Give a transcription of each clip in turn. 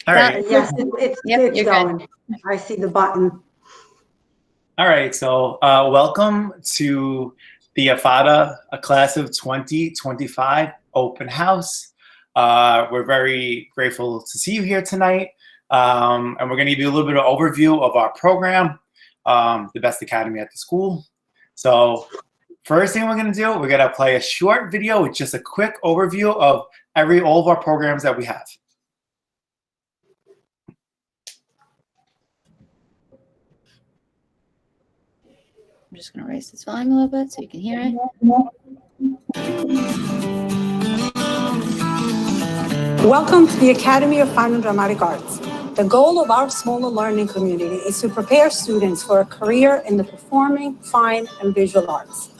All right. Yes, it's You're going. good. I see the button. All right. So welcome to the AFADA class of 2025 open house. We're very grateful to see you here tonight. And we're going to give you a little bit of overview of our program, the best academy at the school. So first thing we're going to do, we're going to play a short video with just a quick overview of all of our programs that we have. I'm just going to raise this volume a little bit so you can hear it. Welcome to the Academy of Fine and Dramatic Arts. The goal of our smaller learning community is to prepare students for a career in the performing, fine, and visual arts.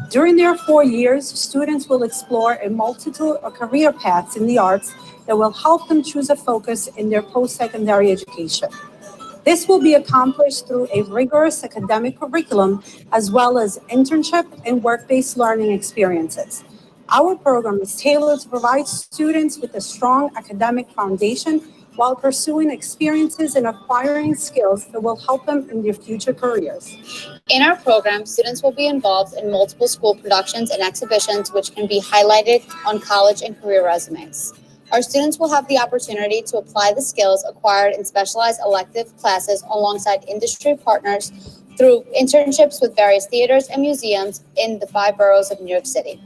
During their 4 years, students will explore a multitude of career paths in the arts that will help them choose a focus in their post-secondary education. This will be accomplished through a rigorous academic curriculum, as well as internship and work-based learning experiences. Our program is tailored to provide students with a strong academic foundation while pursuing experiences and acquiring skills that will help them in their future careers. In our program, students will be involved in multiple school productions and exhibitions, which can be highlighted on college and career resumes. Our students will have the opportunity to apply the skills acquired in specialized elective classes alongside industry partners through internships with various theaters and museums in the 5 boroughs of New York City.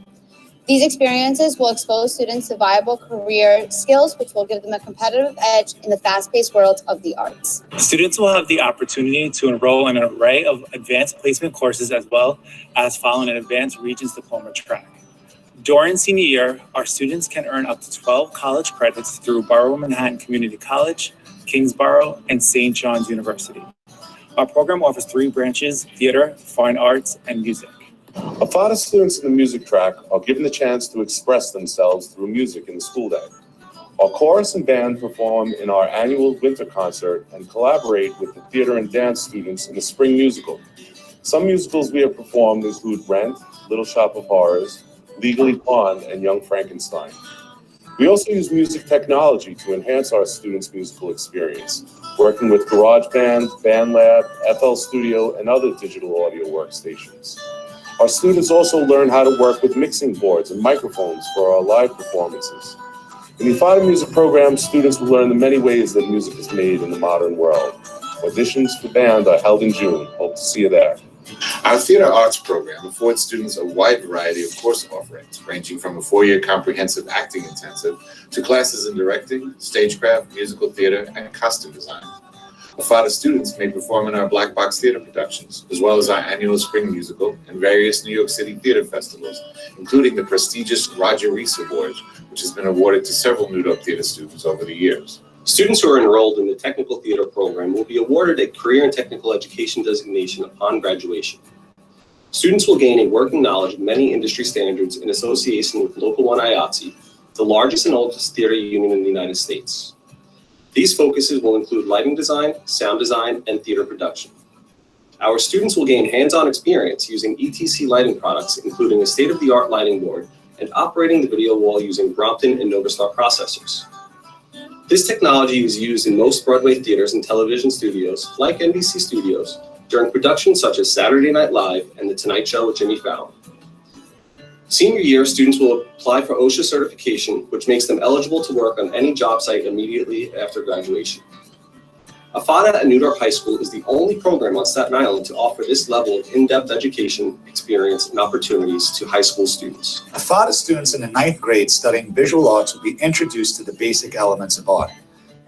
These experiences will expose students to viable career skills, which will give them a competitive edge in the fast-paced world of the arts. Students will have the opportunity to enroll in an array of advanced placement courses as well as follow an advanced Regents diploma track. During senior year, our students can earn up to 12 college credits through Borough of Manhattan Community College, Kingsborough, and St. John's University. Our program offers 3 branches: theater, fine arts, and music. AFADA students in the music track are given the chance to express themselves through music in the school day. Our chorus and band perform in our annual winter concert and collaborate with the theater and dance students in the spring musical. Some musicals we have performed include Rent, Little Shop of Horrors, Legally Blonde, and Young Frankenstein. We also use music technology to enhance our students' musical experience, working with GarageBand, BandLab, FL Studio, and other digital audio workstations. Our students also learn how to work with mixing boards and microphones for our live performances. In the AFADA music program, students will learn the many ways that music is made in the modern world. Auditions for band are held in June. Hope to see you there. Our theater arts program affords students a wide variety of course offerings, ranging from a 4-year comprehensive acting intensive to classes in directing, stagecraft, musical theater, and costume design. AFADA students may perform in our Black Box Theater productions, as well as our annual spring musical and various New York City theater festivals, including the prestigious Roger Rees Award, which has been awarded to several New York theater students over the years. Students who are enrolled in the technical theater program will be awarded a career and technical education designation upon graduation. Students will gain a working knowledge of many industry standards in association with Local 1 IATSE, the largest and oldest theater union in the United States. These focuses will include lighting design, sound design, and theater production. Our students will gain hands-on experience using ETC lighting products, including a state-of-the-art lighting board, and operating the video wall using Brompton and Nogastar processors. This technology is used in most Broadway theaters and television studios, like NBC Studios, during productions such as Saturday Night Live and The Tonight Show with Jimmy Fallon. Senior year, students will apply for OSHA certification, which makes them eligible to work on any job site immediately after graduation. AFADA at New Dorp High School is the only program on Staten Island to offer this level of in-depth education, experience, and opportunities to high school students. AFADA students in the 9th grade studying visual arts will be introduced to the basic elements of art.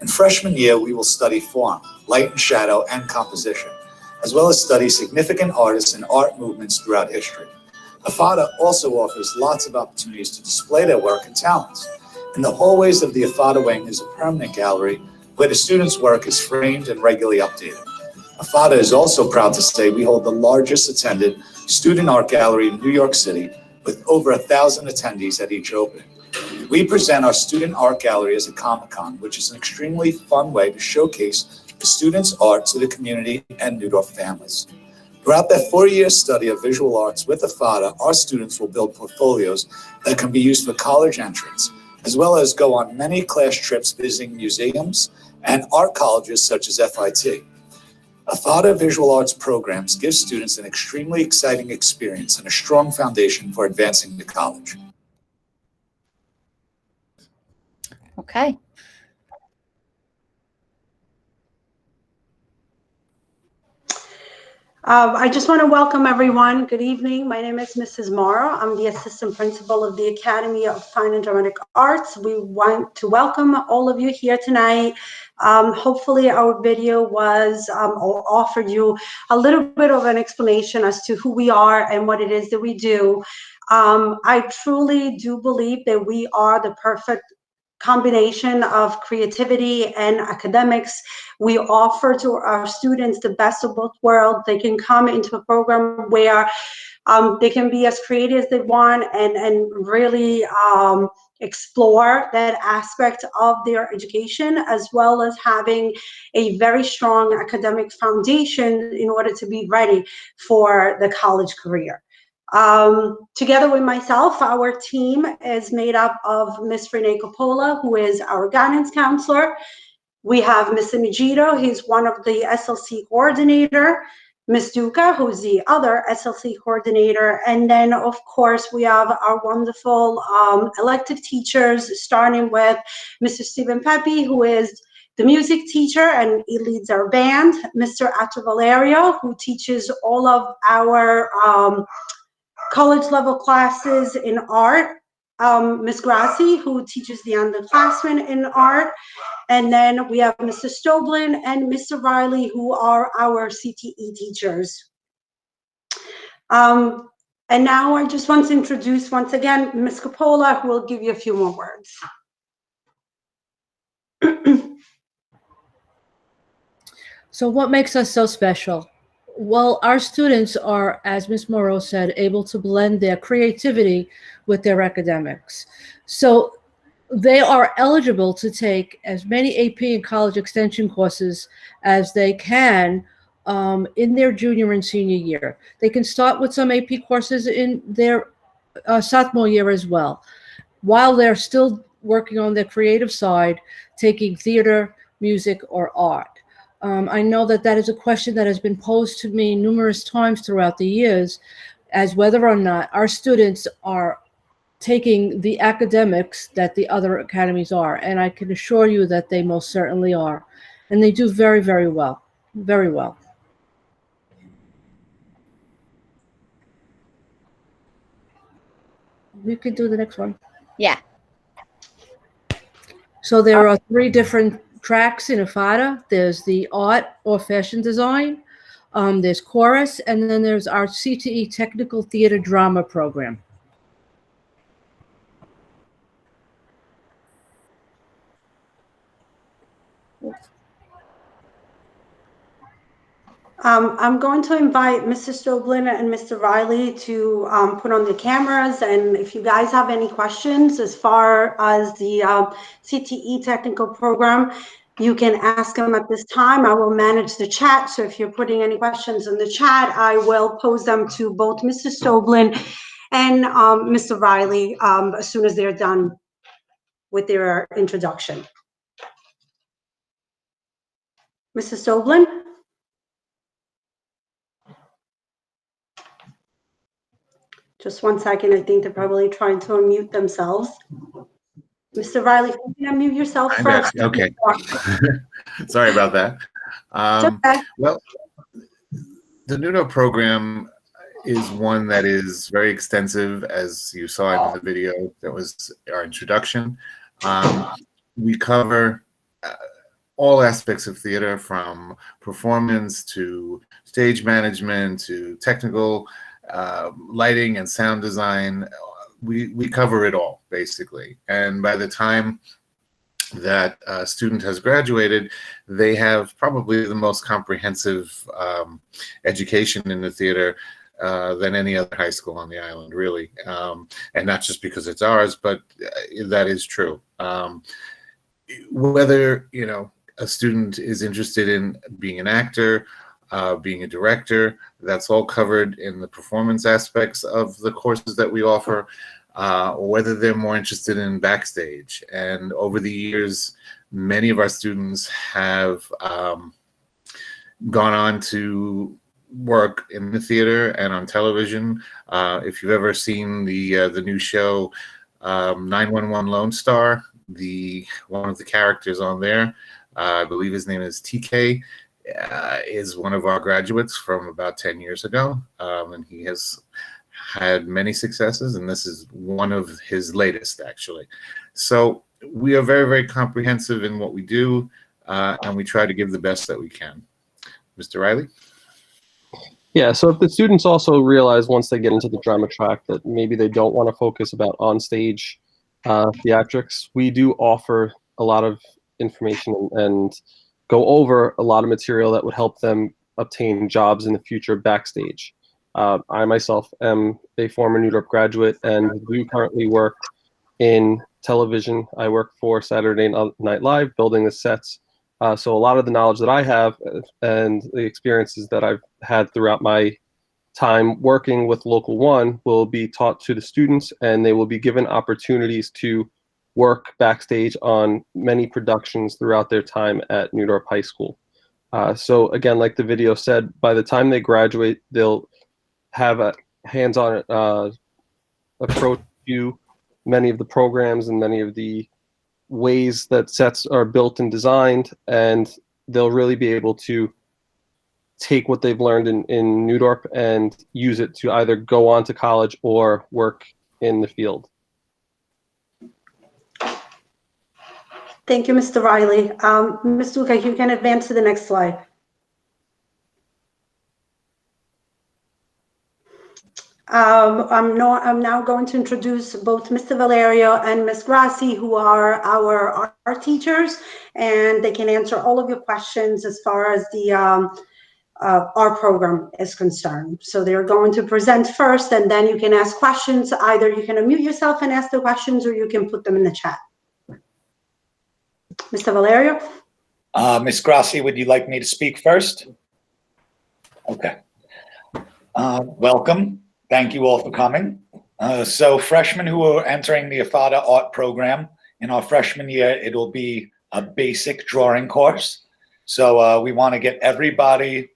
In freshman year, we will study form, light and shadow, and composition, as well as study significant artists and art movements throughout history. AFADA also offers lots of opportunities to display their work and talents. In the hallways of the AFADA wing is a permanent gallery where the students' work is framed and regularly updated. AFADA is also proud to say we hold the largest attended student art gallery in New York City with over 1,000 attendees at each opening. We present our student art gallery as a Comic-Con, which is an extremely fun way to showcase the students' art to the community and New Dorp families. Throughout their 4-year study of visual arts with AFADA, our students will build portfolios that can be used for college entrance, as well as go on many class trips visiting museums and art colleges such as FIT. AFADA Visual Arts programs give students an extremely exciting experience and a strong foundation for advancing to college. Okay. I just want to welcome everyone. Good evening. My name is Mrs. Morrow. I'm the assistant principal of the Academy of Fine and Dramatic Arts. We want to welcome all of you here tonight. Hopefully our video was or offered you a little bit of an explanation as to who we are and what it is that we do. I truly do believe that we are the perfect combination of creativity and academics. We offer to our students the best of both worlds. They can come into a program where they can be as creative as they want and really explore that aspect of their education, as well as having a very strong academic foundation in order to be ready for the college career. Together with myself, our team is made up of Ms. Renee Coppola, who is our guidance counselor. We have Mr. Nijito, he's one of the SLC coordinator. Ms. Duca, who's the other SLC coordinator. And then, of course, we have our wonderful elective teachers, starting with Mr. Stephen Pepe, who is the music teacher and he leads our band. Mr. Ato Valerio, who teaches all of our college level classes in art, Ms. Grassi, who teaches the underclassmen in art, and then we have Mr. Stoblin and Mr. Riley, who are our CTE teachers. And now I just want to introduce once again Ms. Coppola, who will give you a few more words. So what makes us so special? Well, our students are, as Ms. Moreau said, able to blend their creativity with their academics. So they are eligible to take as many AP and college extension courses as they can in their junior and senior year. They can start with some AP courses in their sophomore year as well, while they're still working on their creative side, taking theater, music, or art. I know that that is a question that has been posed to me numerous times throughout the years, as whether or not our students are taking the academics that the other academies are. And I can assure you that they most certainly are. And they do very, very well, very well. You could do the next one. Yeah. So there are 3 different tracks in AFADA. There's the art or fashion design, there's chorus, and then there's our CTE technical theater drama program. I'm going to invite Mr. Stoblin and Mr. Riley to put on the cameras, and if you guys have any questions as far as the CTE technical program, you can ask them at this time. I will manage the chat, so if you're putting any questions in the chat, I will pose them to both Mr. Stoblin and Mr. Riley as soon as they're done with their introduction. Mr. Stoblin? Just one second. I think they're probably trying to unmute themselves. Mr. Riley, you can unmute yourself first. Okay. Sorry about that. Okay. Well, the NUNO program is one that is very extensive, as you saw in the video. That was our introduction. We cover all aspects of theater, from performance to stage management to technical lighting and sound design. We cover it all, basically. And by the time that a student has graduated, they have probably the most comprehensive education in the theater than any other high school on the island, really. And not just because it's ours, but that is true. Whether, you know, a student is interested in being an actor, being a director, that's all covered in the performance aspects of the courses that we offer. or whether they're more interested in backstage. And over the years, many of our students have gone on to work in the theater and on television. If you've ever seen the new show 911 Lone Star, one of the characters on there, I believe his name is TK, is one of our graduates from about 10 years ago, and he has had many successes, and this is one of his latest, actually. So we are very, very comprehensive in what we do, and we try to give the best that we can. Mr. Riley? Yeah, so if the students also realize once they get into the drama track that maybe they don't want to focus about on-stage theatrics, we do offer a lot of information and go over a lot of material that would help them obtain jobs in the future backstage. I myself am a former New Dorp graduate and do currently work in television. I work for Saturday Night Live, building the sets. So a lot of the knowledge that I have and the experiences that I've had throughout my time working with Local 1 will be taught to the students, and they will be given opportunities to work backstage on many productions throughout their time at New Dorp High School. So again, like the video said, by the time they graduate, they'll have a hands-on approach to many of the programs and many of the ways that sets are built and designed, and they'll really be able to take what they've learned in New Dorp and use it to either go on to college or work in the field. Thank you, Mr. Riley. Ms. Luca, you can advance to the next slide. I'm now going to introduce both Mr. Valerio and Ms. Grassi, who are our art teachers, and they can answer all of your questions as far as the art program is concerned. So they're going to present first, and then you can ask questions. Either you can unmute yourself and ask the questions, or you can put them in the chat. Mr. Valerio? Ms. Grassi, would you like me to speak first? Okay. Welcome. Thank you all for coming. So freshmen who are entering the AFADA art program, in our freshman year, it'll be a basic drawing course. So we want to get everybody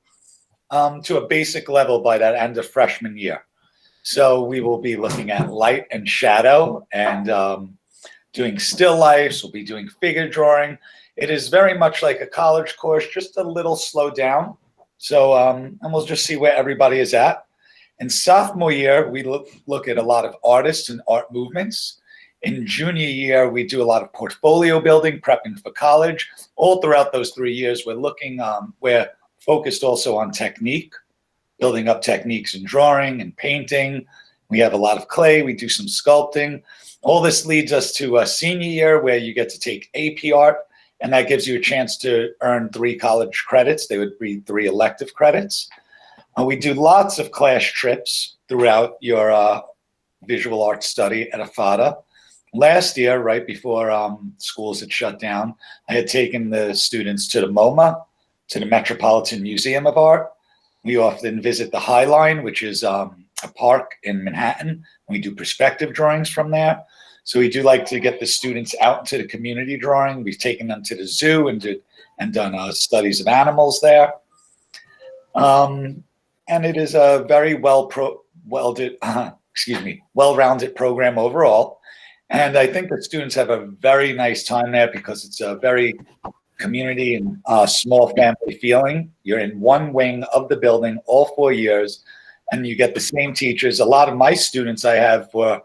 to a basic level by that end of freshman year. So we will be looking at light and shadow and doing still lifes. We'll be doing figure drawing. It is very much like a college course, just a little slowed down. So, and we'll just see where everybody is at. In sophomore year, we look at a lot of artists and art movements. In junior year, we do a lot of portfolio building, prepping for college. All throughout those 3 years, we're focused also on technique, building up techniques in drawing and painting. We have a lot of clay. We do some sculpting. All this leads us to a senior year where you get to take AP art, and that gives you a chance to earn 3 college credits. They would be 3 elective credits. We do lots of class trips throughout your visual arts study at AFADA. Last year, right before schools had shut down, I had taken the students to the MoMA, to the Metropolitan Museum of Art. We often visit the High Line, which is a park in Manhattan. We do perspective drawings from there. So we do like to get the students out into the community drawing. We've taken them to the zoo and done studies of animals there. And it is a very well-rounded program overall. And I think the students have a very nice time there because it's a very community and small family feeling. You're in one wing of the building all 4 years, and you get the same teachers. A lot of my students I have for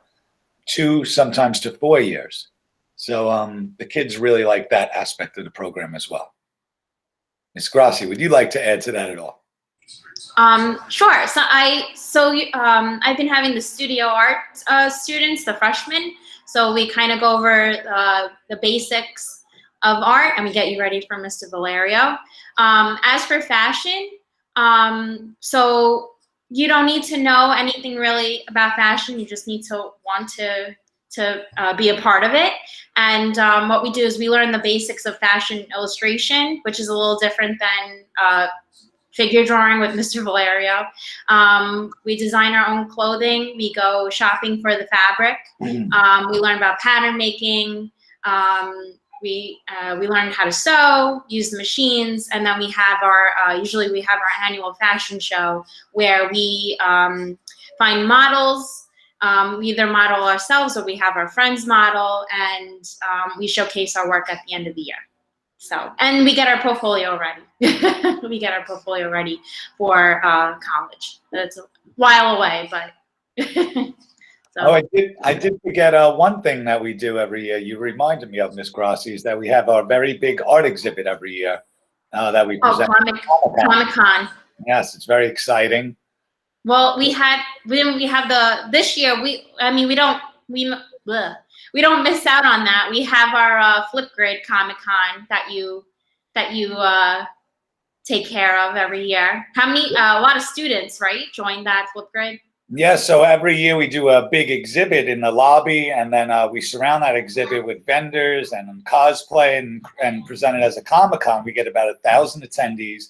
2, sometimes to 4 years. So the kids really like that aspect of the program as well. Ms. Grassi, would you like to add to that at all? Sure. So I've been having the studio art students, the freshmen. So we kind of go over the basics of art, and we get you ready for Mr. Valerio. As for fashion, so you don't need to know anything really about fashion. You just need to want to be a part of it. And what we do is we learn the basics of fashion illustration, which is a little different than figure drawing with Mr. Valerio. We design our own clothing. We go shopping for the fabric. We learn about pattern making. We learn how to sew, use the machines, and then we have our, usually we have our annual fashion show where we find models. We either model ourselves or we have our friends model, and we showcase our work at the end of the year. So, and we get our portfolio ready. We get our portfolio ready for college. That's a while away, but. So. Oh, I did forget one thing that we do every year. You reminded me of, Ms. Grassi, is that we have our very big art exhibit every year that we present. Comic-Con. Yes, it's very exciting. Well, we have this year. We don't miss out on that. We have our Flipgrid Comic-Con that you take care of every year. How many? A lot of students, right? Join that Flipgrid. Yeah, so every year we do a big exhibit in the lobby, and then we surround that exhibit with vendors and cosplay and present it as a Comic-Con. We get about 1,000 attendees.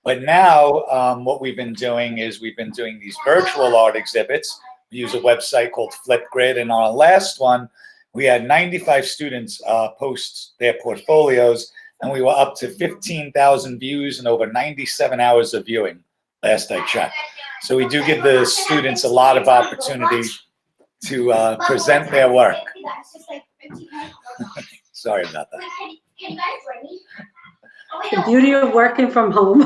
But now what we've been doing is we've been doing these virtual art exhibits. We use a website called Flipgrid, and on our last one, we had 95 students post their portfolios, and we were up to 15,000 views and over 97 hours of viewing, last I checked. So we do give the students a lot of opportunity to present their work. Sorry about that. The beauty of working from home.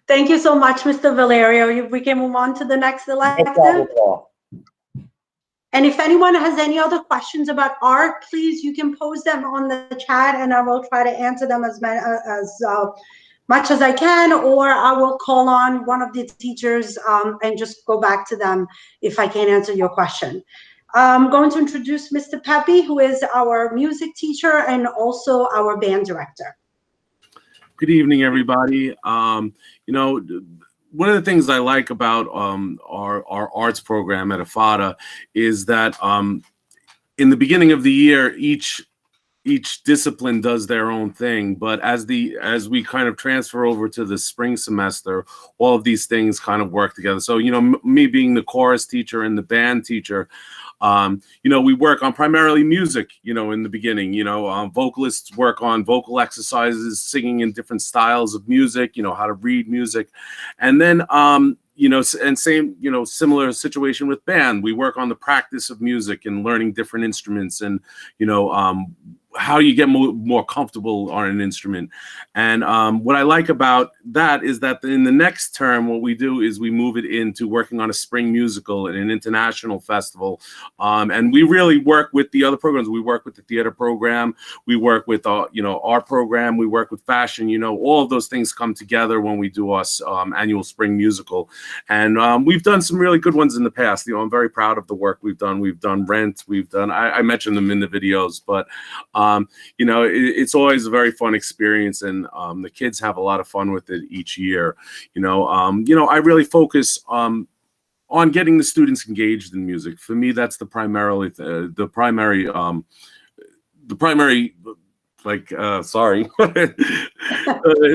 Thank you so much, Mr. Valerio. We can move on to the next elective. And if anyone has any other questions about art, please, you can post them on the chat and I will try to answer them as much as I can, or I will call on one of the teachers and just go back to them if I can't answer your question. I'm going to introduce Mr. Pepe, who is our music teacher and also our band director. Good evening, everybody. You know, one of the things I like about our arts program at AFADA is that in the beginning of the year, each discipline does their own thing, but as we kind of transfer over to the spring semester, all of these things kind of work together. So, you know, me being the chorus teacher and the band teacher, you know, we work on primarily music, you know, in the beginning, you know, vocalists work on vocal exercises, singing in different styles of music, you know, how to read music. And then, you know, and same, you know, similar situation with band. We work on the practice of music and learning different instruments and, you know, how you get more comfortable on an instrument. And what I like about that is that in the next term, what we do is we move it into working on a spring musical and an international festival. And we really work with the other programs. We work with the theater program. We work with, you know, our program. We work with fashion. You know, all of those things come together when we do our annual spring musical. And we've done some really good ones in the past. You know, I'm very proud of the work we've done. We've done Rent. We've done, I mentioned them in the videos, but you know, it's always a very fun experience, and the kids have a lot of fun with it each year. You know, I really focus on getting the students engaged in music. For me, that's the primary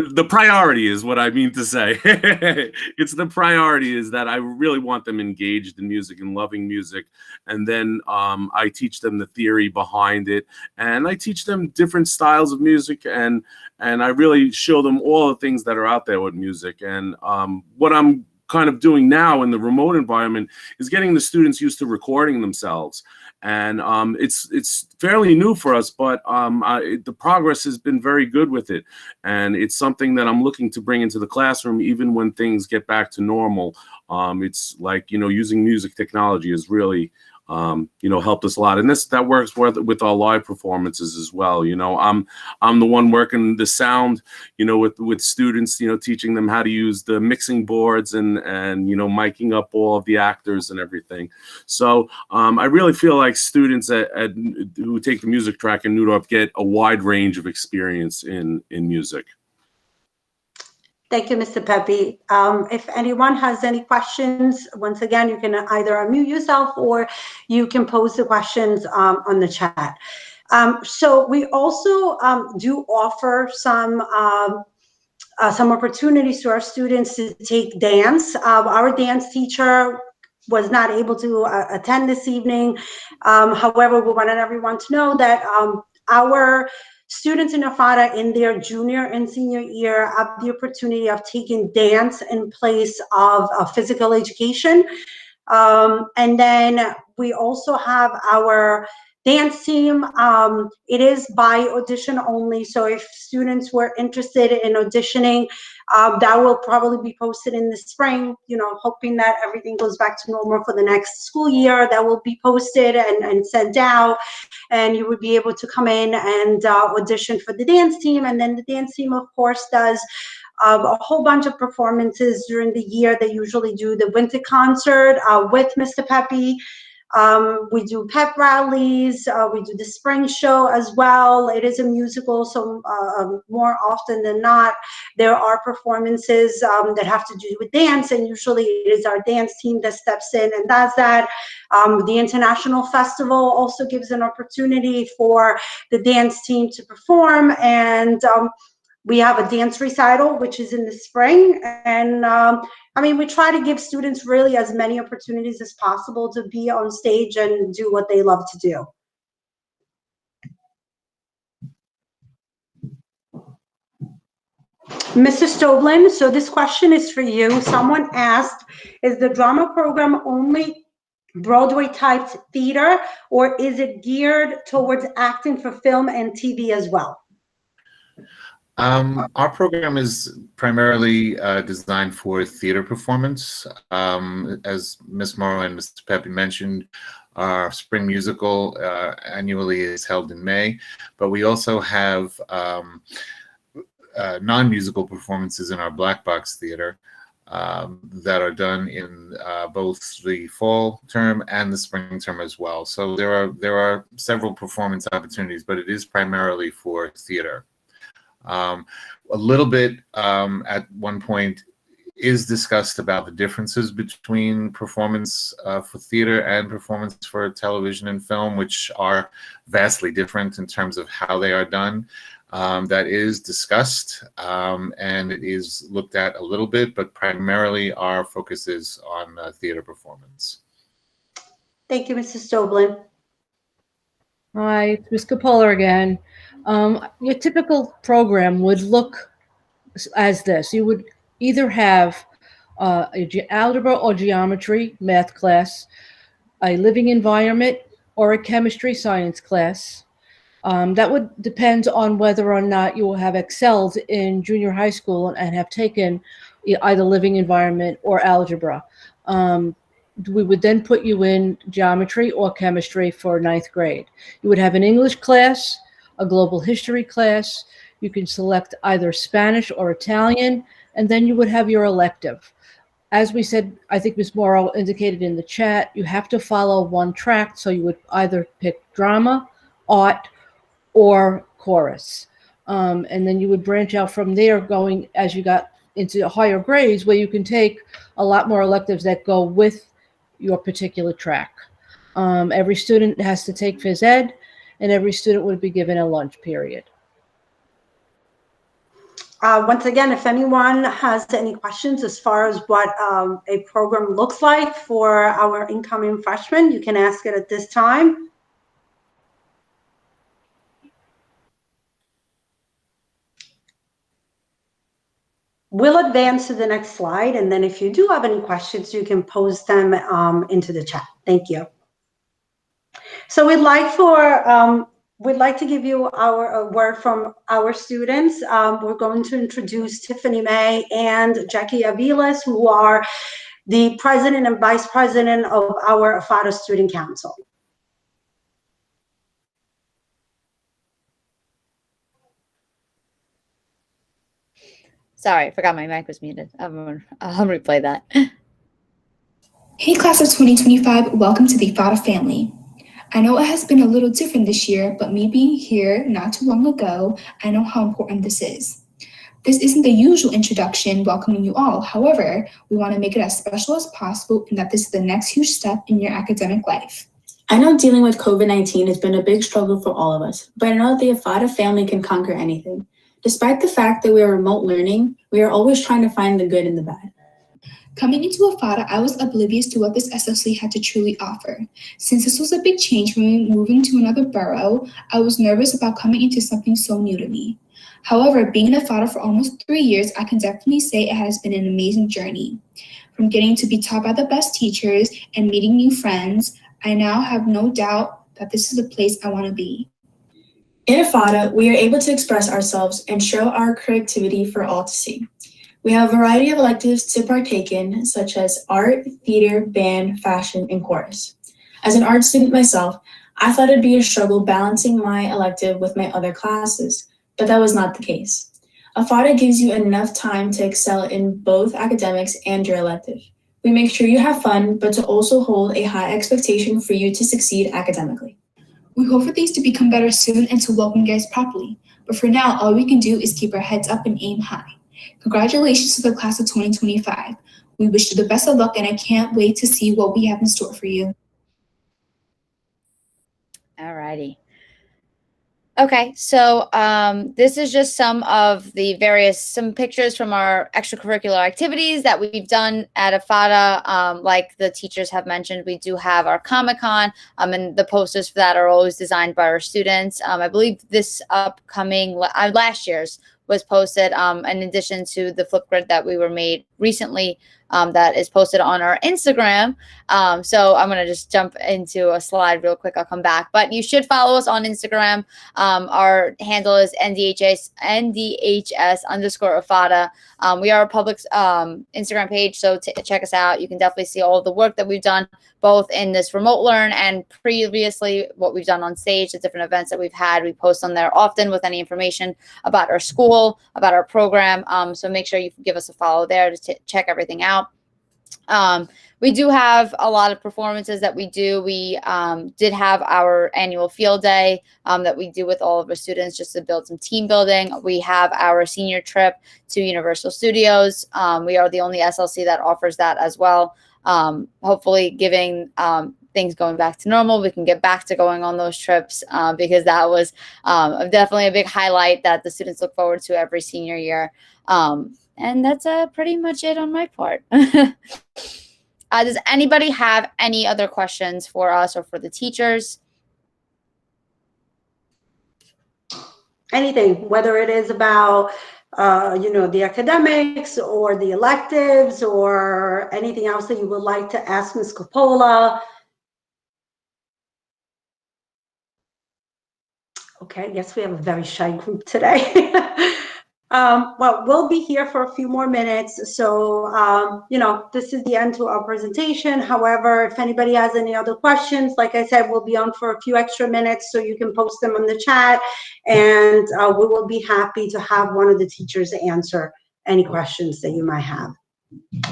the priority is what I mean to say. It's the priority is that I really want them engaged in music and loving music. And then I teach them the theory behind it. And I teach them different styles of music. And I really show them all the things that are out there with music. And what I'm kind of doing now in the remote environment is getting the students used to recording themselves. And it's fairly new for us, but the progress has been very good with it. And it's something that I'm looking to bring into the classroom even when things get back to normal. It's like, you know, using music technology is really, you know, helped us a lot. And that works with our live performances as well. You know, I'm the one working the sound, you know, with students, you know, teaching them how to use the mixing boards and you know, miking up all of the actors and everything. So I really feel like students who take the music track in Dorp get a wide range of experience in music. Thank you, Mr. Pepe. If anyone has any questions, once again, you can either unmute yourself or you can post the questions on the chat. So we also do offer some some opportunities to our students to take dance. Our dance teacher was not able to attend this evening. However, we wanted everyone to know that our students in AFADA in their junior and senior year have the opportunity of taking dance in place of physical education. And then we also have our dance team. It is by audition only. So if students were interested in auditioning, that will probably be posted in the spring, hoping that everything goes back to normal for the next school year. That will be posted and sent out, and you would be able to come in and audition for the dance team. And then the dance team, of course, does a whole bunch of performances during the year. They usually do the winter concert with Mr. Pepe. We do pep rallies. We do the spring show as well. It is a musical, so more often than not, there are performances that have to do with dance, and usually it is our dance team that steps in and does that. The International Festival also gives an opportunity for the dance team to perform, and we have a dance recital, which is in the spring. And we try to give students really as many opportunities as possible to be on stage and do what they love to do. Mr. Stoblin, so this question is for you. Someone asked, is the drama program only Broadway type theater, or is it geared towards acting for film and TV as well? Our program is primarily designed for theater performance. As Ms. Morrow and Mr. Pepe mentioned, our spring musical annually is held in May, but we also have non-musical performances in our black box theater that are done in both the fall term and the spring term as well. So there are several performance opportunities, but it is primarily for theater. A little bit at one point is discussed about the differences between performance for theater and performance for television and film, which are vastly different in terms of how they are done. That is discussed and it is looked at a little bit, but primarily our focus is on theater performance. Thank you, Mrs. Stoblin. Hi, it's Ms. Capola again. Your typical program would look as this. You would either have algebra or geometry math class, a living environment, or a chemistry science class. That would depend on whether or not you will have excelled in junior high school and have taken either living environment or algebra. We would then put you in geometry or chemistry for 9th grade. You would have an English class, a global history class. You can select either Spanish or Italian, and then you would have your elective. As we said, I think Ms. Morrow indicated in the chat, you have to follow one track, so you would either pick drama, art, or chorus. And then you would branch out from there going as you got into higher grades where you can take a lot more electives that go with your particular track. Every student has to take phys ed, and every student would be given a lunch period. Once again, if anyone has any questions as far as what a program looks like for our incoming freshmen, you can ask it at this time. We'll advance to the next slide, and then if you do have any questions, you can post them into the chat. Thank you. So we'd like to give you a word from our students. We're going to introduce Tiffany May and Jackie Aviles, who are the president and vice president of our AFADA Student Council. Sorry, I forgot my mic was muted. I'll replay that. Hey, class of 2025, welcome to the AFADA family. I know it has been a little different this year, but me being here not too long ago, I know how important this is. This isn't the usual introduction welcoming you all. However, we want to make it as special as possible and that this is the next huge step in your academic life. I know dealing with COVID-19 has been a big struggle for all of us, but I know that the AFADA family can conquer anything. Despite the fact that we are remote learning, we are always trying to find the good in the bad. Coming into AFADA, I was oblivious to what this SLC had to truly offer. Since this was a big change for me moving to another borough, I was nervous about coming into something so new to me. However, being in AFADA for almost 3 years, I can definitely say it has been an amazing journey. From getting to be taught by the best teachers and meeting new friends, I now have no doubt that this is the place I want to be. In AFADA, we are able to express ourselves and show our creativity for all to see. We have a variety of electives to partake in, such as art, theater, band, fashion, and chorus. As an art student myself, I thought it'd be a struggle balancing my elective with my other classes, but that was not the case. AFADA gives you enough time to excel in both academics and your elective. We make sure you have fun, but to also hold a high expectation for you to succeed academically. We hope for these to become better soon and to welcome you guys properly. But for now, all we can do is keep our heads up and aim high. Congratulations to the class of 2025. We wish you the best of luck, and I can't wait to see what we have in store for you. Alrighty. Okay, so this is just some of the some pictures from our extracurricular activities that we've done at AFADA. Like the teachers have mentioned, we do have our Comic-Con, and the posters for that are always designed by our students. I believe this upcoming, last year's was posted in addition to the flip grid that we were made recently that is posted on our Instagram. So I'm going to just jump into a slide real quick. I'll come back. But you should follow us on Instagram. Our handle is NDHS_AFADA. We are a public Instagram page, so check us out. You can definitely see all of the work that we've done, both in this remote learn and previously what we've done on stage, the different events that we've had. We post on there often with any information about our school, about our program. So make sure you give us a follow there to check everything out. We do have a lot of performances that we do. We did have our annual field day that we do with all of our students just to build some team building. We have our senior trip to Universal Studios. We are the only SLC that offers that as well. Hopefully giving things going back to normal, we can get back to going on those trips because that was definitely a big highlight that the students look forward to every senior year. And that's pretty much it on my part. Does anybody have any other questions for us or for the teachers? Anything, whether it is about, the academics or the electives or anything else that you would like to ask Ms. Coppola. Okay, yes, we have a very shy group today. Well, we'll be here for a few more minutes. So, this is the end to our presentation. However, if anybody has any other questions, like I said, we'll be on for a few extra minutes, so you can post them on the chat, and we will be happy to have one of the teachers answer any questions that you might have.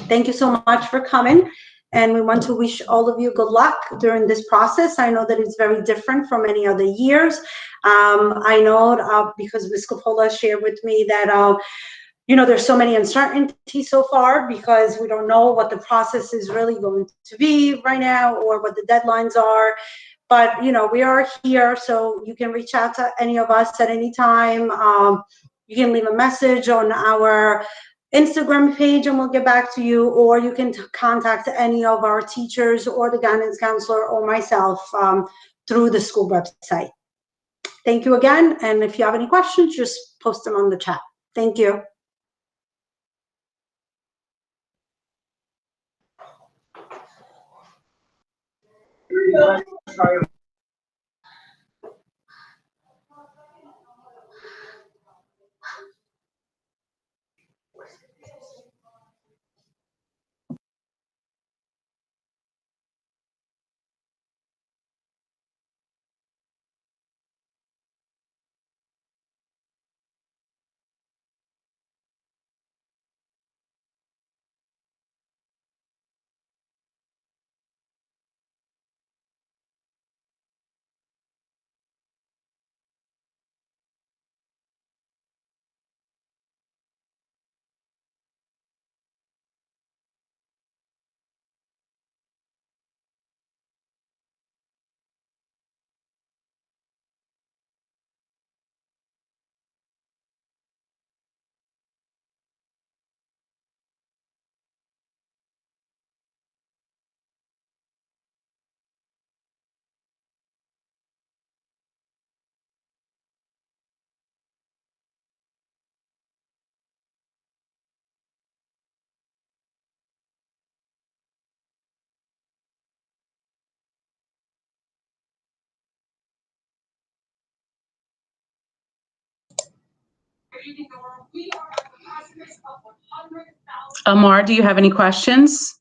Thank you so much for coming. And we want to wish all of you good luck during this process. I know that it's very different from any other years. I know because Ms. Coppola shared with me that, there's so many uncertainties so far because we don't know what the process is really going to be right now or what the deadlines are. But, we are here, so you can reach out to any of us at any time. You can leave a message on our Instagram page and we'll get back to you, or you can contact any of our teachers or the guidance counselor or myself through the school website. Thank you again, and if you have any questions, just post them on the chat. Thank you. Amar, do you have any questions?